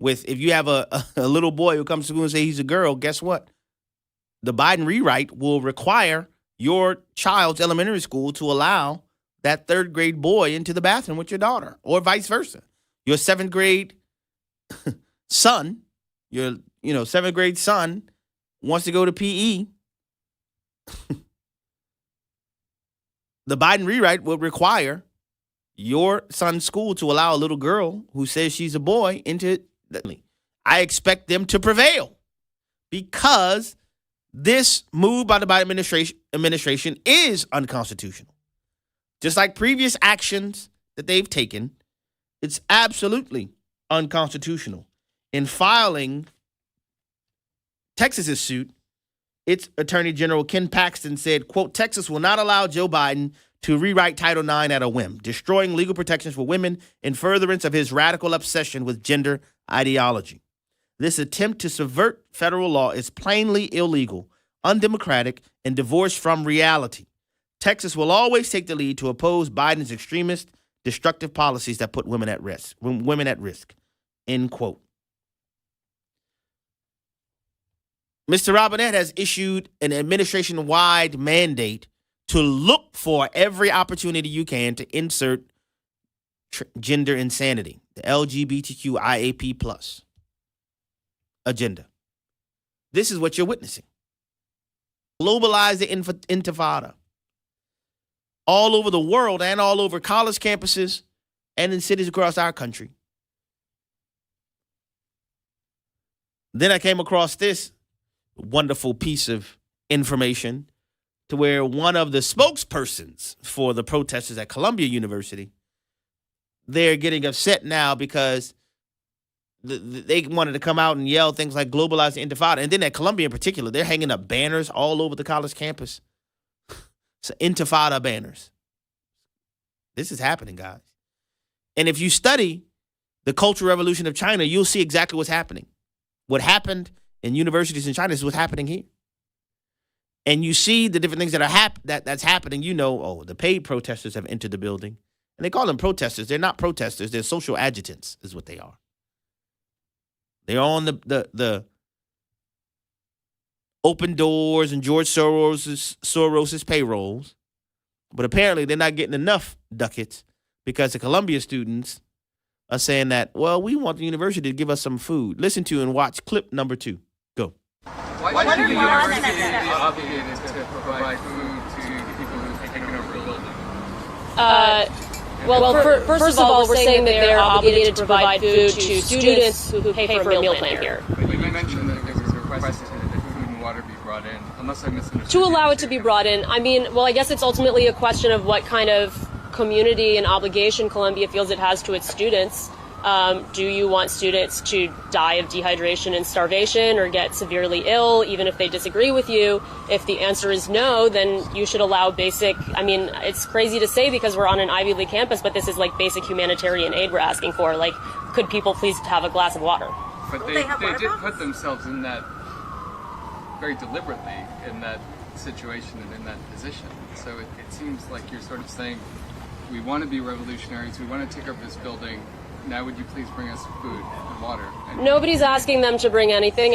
with if you have a little boy who comes to school and say he's a girl, guess what? The Biden rewrite will require your child's elementary school to allow that third grade boy into the bathroom with your daughter, or vice versa. Your seventh grade son, your seventh grade son wants to go to PE. The Biden rewrite will require your son's school to allow a little girl who says she's a boy into it. I expect them to prevail because this move by the Biden administration is unconstitutional. Just like previous actions that they've taken, it's absolutely unconstitutional. In filing Texas's suit, its Attorney General Ken Paxton said, quote, Texas will not allow Joe Biden to rewrite Title IX at a whim, destroying legal protections for women in furtherance of his radical obsession with gender ideology. This attempt to subvert federal law is plainly illegal, undemocratic, and divorced from reality. Texas will always take the lead to oppose Biden's extremist, destructive policies that put women at risk. End quote. Mr. Robinette has issued an administration-wide mandate to look for every opportunity you can to insert gender insanity, the LGBTQIAP plus agenda. This is what you're witnessing. Globalize the intifada all over the world and all over college campuses and in cities across our country. Then I came across this wonderful piece of information to where one of the spokespersons for the protesters at Columbia University, they're getting upset now because they wanted to come out and yell things like globalize the intifada. And then at Columbia in particular, they're hanging up banners all over the college campus. So intifada banners. This is happening, guys. And if you study the Cultural Revolution of China, you'll see exactly what's happening. What happened in universities in China is what's happening here. And you see the different things that are that's happening. You know, the paid protesters have entered the building. And they call them protesters. They're not protesters. They're social agitants is what they are. They're on the Open Doors and George Soros's payrolls. But apparently they're not getting enough ducats because the Columbia students are saying that, well, we want the university to give us some food. Listen to and watch clip number 2. Go. Why should the university be obligated to provide food to the people who have taken over the building? First of all, we're saying that they're obligated to provide food to students who pay for a meal plan here. But you mentioned that there was a request that food and water be brought in, unless I misunderstood. To allow it to be brought in. I mean, well, I guess it's ultimately a question of what kind of community and obligation Columbia feels it has to its students. Do you want students to die of dehydration and starvation or get severely ill, even if they disagree with you? If the answer is no, then you should allow basic, I mean, it's crazy to say because we're on an Ivy League campus, but this is like basic humanitarian aid we're asking for. Like, could people please have a glass of water? But they did put themselves in that very deliberately, in that situation and in that position. So it seems like you're sort of saying, we want to be revolutionaries, we want to take over this building. Now, would you please bring us food and water? Nobody's asking them to bring anything.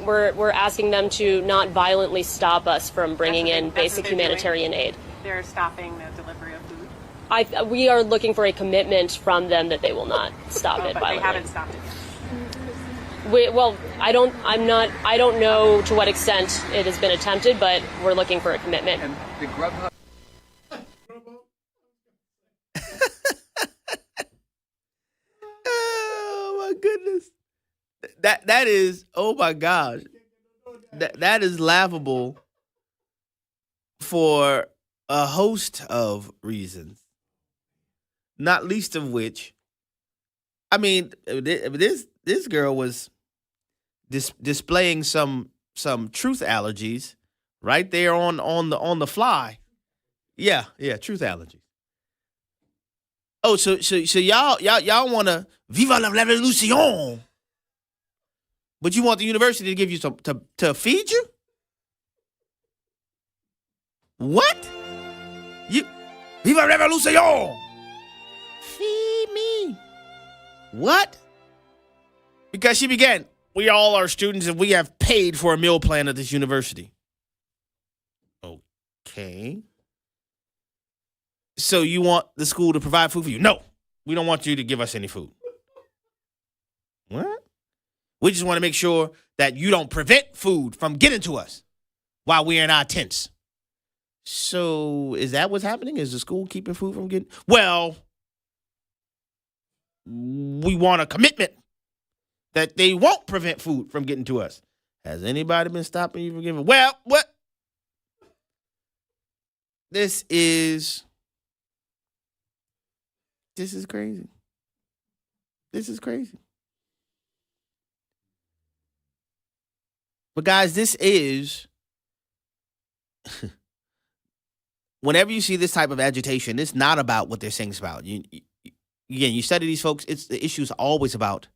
We're asking them to not violently stop us from bringing in basic humanitarian aid. They're stopping the delivery of food. We are looking for a commitment from them that they will not stop it but violently. They haven't stopped it yet. I don't know to what extent it has been attempted, but we're looking for a commitment. And the Grubhub. Goodness, that is, oh my gosh, that is laughable for a host of reasons, not least of which, I mean, this girl was displaying some truth allergies right there on the fly. Yeah, truth allergies. Oh, so y'all want to viva la revolution, but you want the university to give you some to feed you? What? You viva la revolution? Feed me? What? Because she began, we all are students and we have paid for a meal plan at this university. Okay. So you want the school to provide food for you? No, we don't want you to give us any food. What? We just want to make sure that you don't prevent food from getting to us while we're in our tents. So is that what's happening? Is the school keeping food from getting? Well, we want a commitment that they won't prevent food from getting to us. Has anybody been stopping you from giving? Well, what? This is crazy. This is crazy. But guys, this is, whenever you see this type of agitation, it's not about what they're saying it's about. Again, you study these folks, the issue is always about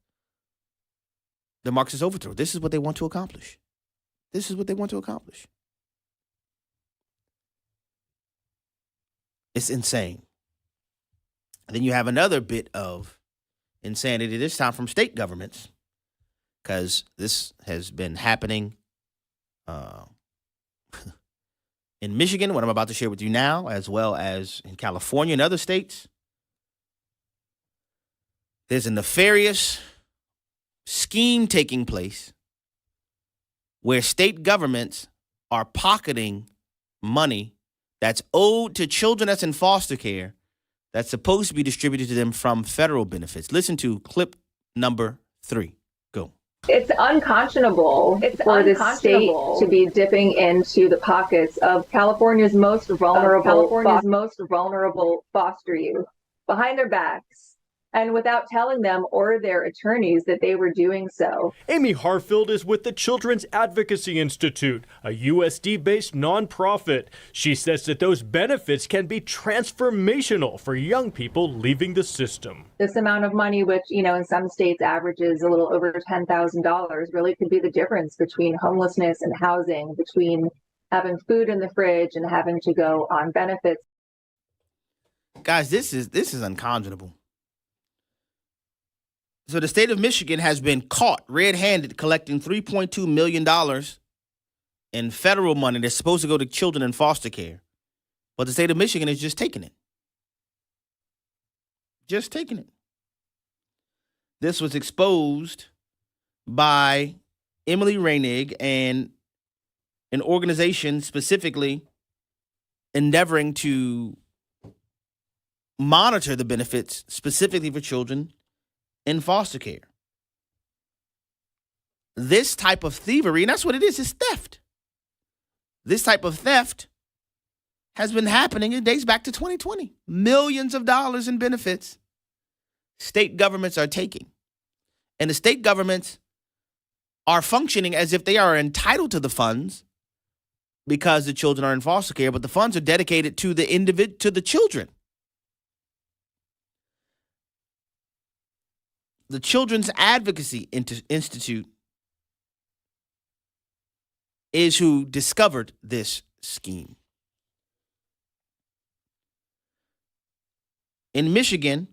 the Marxist overthrow. This is what they want to accomplish. This is what they want to accomplish. It's insane. And then you have another bit of insanity, this time from state governments, because this has been happening in Michigan, what I'm about to share with you now, as well as in California and other states. There's a nefarious scheme taking place where state governments are pocketing money that's owed to children that's in foster care that's supposed to be distributed to them from federal benefits. Listen to clip number 3. Go. It's unconscionable for the state to be dipping into the pockets of California's most vulnerable foster youth behind their backs, and without telling them or their attorneys that they were doing so. Amy Harfield is with the Children's Advocacy Institute, a USD-based nonprofit. She says that those benefits can be transformational for young people leaving the system. This amount of money, which, in some states averages a little over $10,000, really could be the difference between homelessness and housing, between having food in the fridge and having to go on benefits. Guys, this is unconscionable. So the state of Michigan has been caught red-handed collecting $3.2 million in federal money that's supposed to go to children in foster care. But the state of Michigan is just taking it. Just taking it. This was exposed by Emily Reinig and an organization specifically endeavoring to monitor the benefits specifically for children in foster care. This type of thievery, and that's what it is theft. This type of theft has been happening. It dates back to 2020. Millions of dollars in benefits state governments are taking. And the state governments are functioning as if they are entitled to the funds because the children are in foster care, but the funds are dedicated to the children. The Children's Advocacy Institute is who discovered this scheme. In Michigan,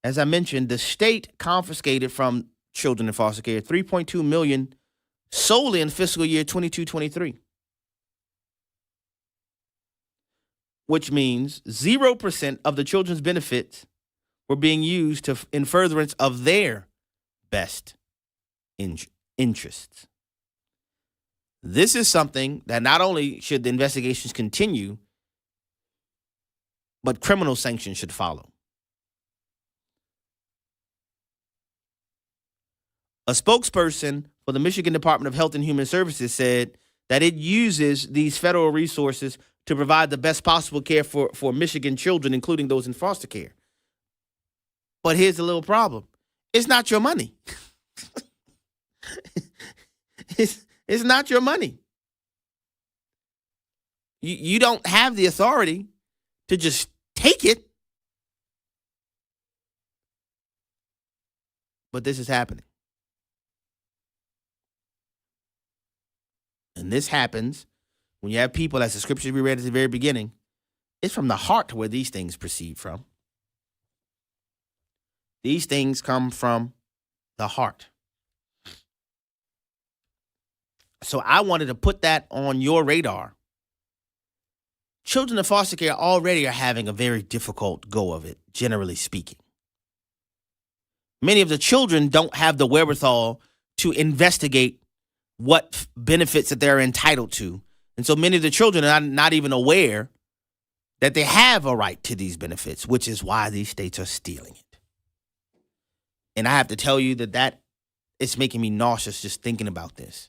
as I mentioned, the state confiscated from children in foster care $3.2 million solely in fiscal year 22-23, which means 0% of the children's benefits were being used in furtherance of their best interests. This is something that not only should the investigations continue, but criminal sanctions should follow. A spokesperson for the Michigan Department of Health and Human Services said that it uses these federal resources to provide the best possible care for Michigan children, including those in foster care. But here's the little problem. It's not your money. It's not your money. You don't have the authority to just take it. But this is happening. And this happens when you have people, as the scripture we read at the very beginning, it's from the heart where these things proceed from. These things come from the heart. So I wanted to put that on your radar. Children in foster care already are having a very difficult go of it, generally speaking. Many of the children don't have the wherewithal to investigate what benefits that they're entitled to. And so many of the children are not even aware that they have a right to these benefits, which is why these states are stealing it. And I have to tell you that it's making me nauseous just thinking about this.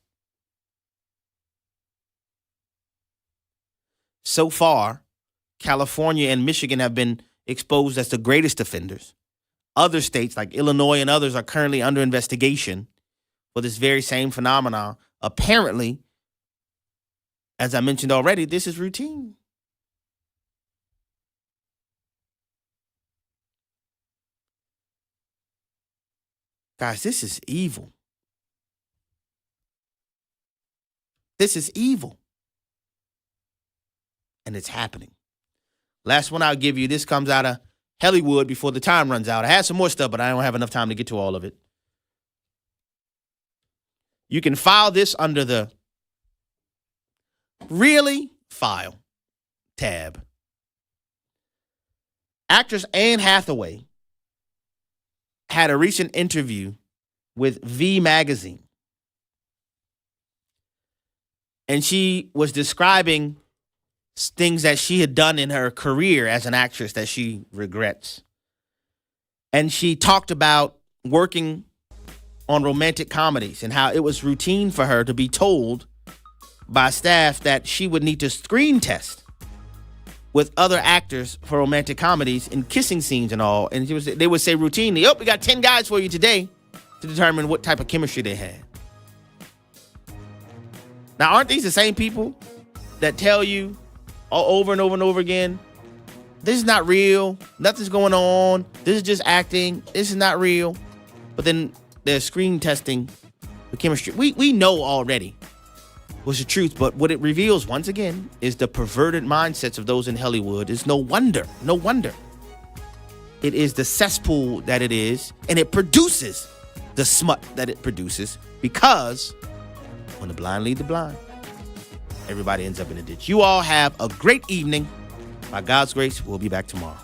So far, California and Michigan have been exposed as the greatest offenders. Other states like Illinois and others are currently under investigation for this very same phenomenon. Apparently, as I mentioned already, this is routine. Guys, this is evil. This is evil. And it's happening. Last one I'll give you, this comes out of Hollywood before the time runs out. I had some more stuff, but I don't have enough time to get to all of it. You can file this under the Really File tab. Actress Anne Hathaway had a recent interview with V Magazine. And she was describing things that she had done in her career as an actress that she regrets. And she talked about working on romantic comedies and how it was routine for her to be told by staff that she would need to screen test with other actors for romantic comedies and kissing scenes and all. And they would say routinely, "Oh, we got 10 guys for you today," to determine what type of chemistry they had. Now, aren't these the same people that tell you over and over and over again, this is not real, nothing's going on, this is just acting, this is not real? But then they're screen testing the chemistry. We know already was the truth, but what it reveals once again is the perverted mindsets of those in Hollywood. Is no wonder. It is the cesspool that it is, and it produces the smut that it produces, because when the blind lead the blind, everybody ends up in a ditch. You all have a great evening. By God's grace, we'll be back tomorrow.